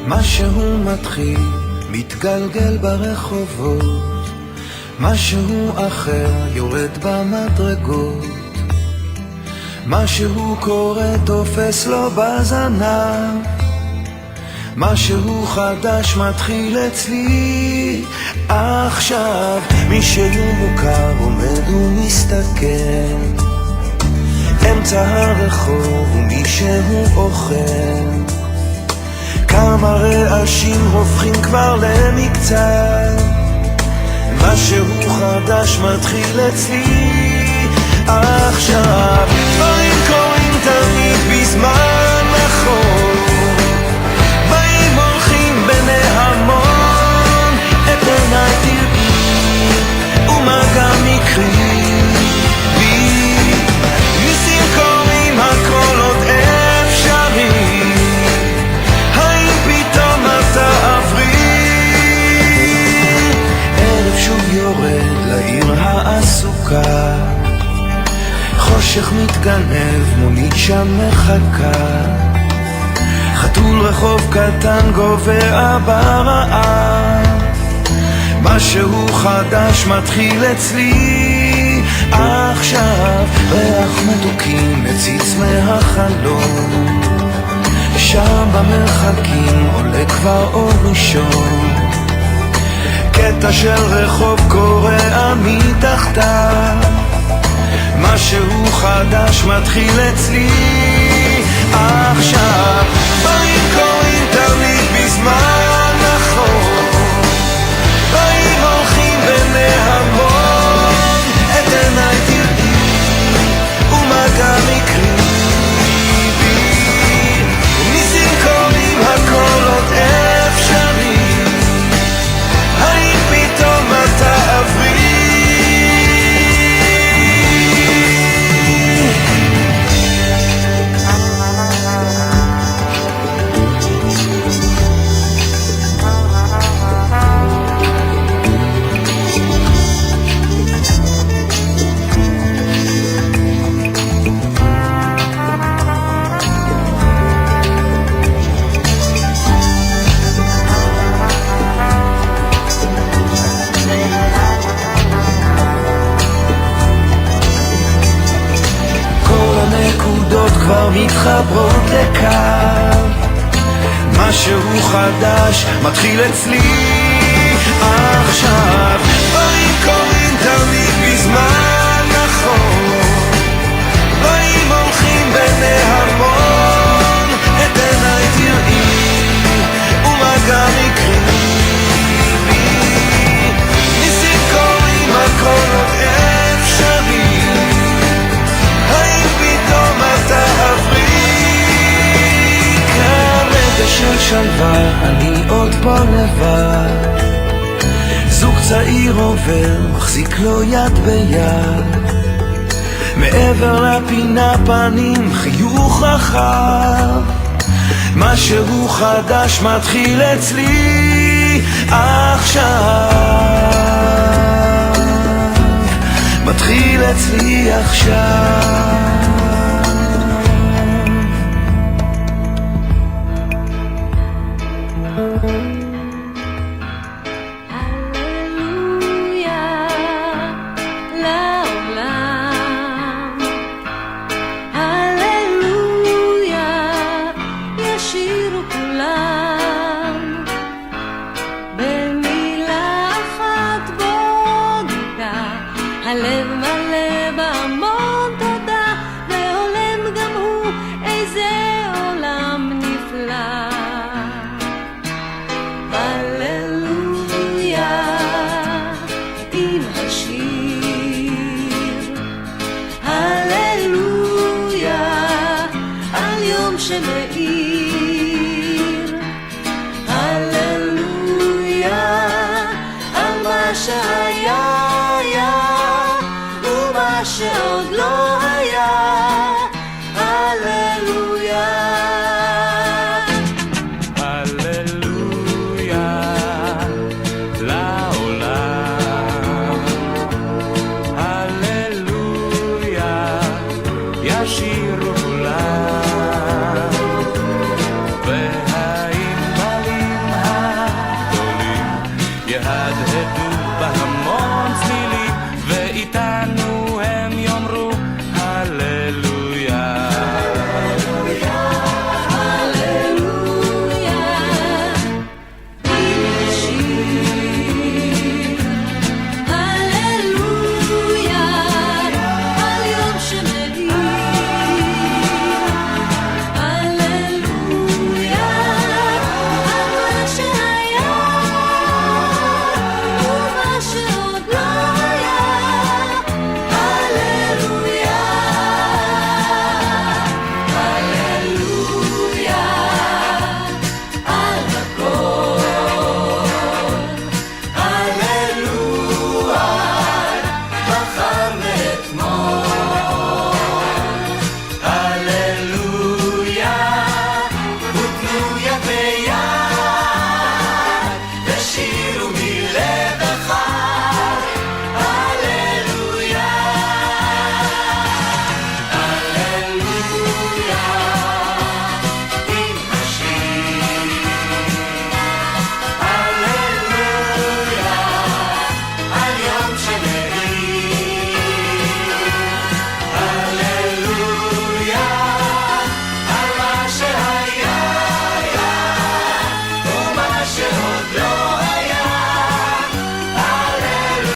משהו מתחיל, מתגלגל ברחובות, משהו אחר יורד במדרגות, משהו קורה תופס לו בזנב, משהו חדש מתחיל אצלי עכשיו. מישהו מוכר עומד ומסתכל אמצע הרחוב ומישהו אוכל, כמה רעשים הופכים כבר למקצת, משהו חדש מתחיל אצלי עכשיו. דברים קורים תמיד בזמן נכון, באים הולכים בני המון, את עיניי תראי ומגע מקרי, ניסים קורים הכל עוד אפשרי, האם פתאום אתה עברי? ערב שוב יורד לעיר העסוקה, חושך מתגנב, מונית שם מחכה, חתול רחוב קטן גובע ברעב, משהו חדש מתחיל אצלי עכשיו. ריח מתוקים מציץ מהחלום, שם במרחקים עולה כבר אור ראשון, קטע של רחוב קורע מתחתיו, משהו חדש מתחיל אצלי עכשיו. דברים קורים תמיד בזמן נכון, באים הולכים בני המון, את עיניי תראי ומגע מקרי, ניסים קורים הכל עוד אפשרי, האם פתאום אתה עברי? כבר מתחברות לקו, משהו חדש מתחיל אצלי עכשיו. דברים קורים תמיד בזמן נכון, באים הולכים בני המון, את עיניי תראי ומגע מקרי, ניסים קורים הכל עוד אפשרי, האם פתאום אתה עברי? כרגע של שלווה אני עוד פה לבד, זוג צעיר עובר מחזיק לו יד ביד, מעבר לפינה פנים חיוך רחב, משהו חדש מתחיל אצלי עכשיו, מתחיל אצלי עכשיו. הלב מלא בהמון תודה, והולם גם הוא, איזה עולם נפלא. יהדהדו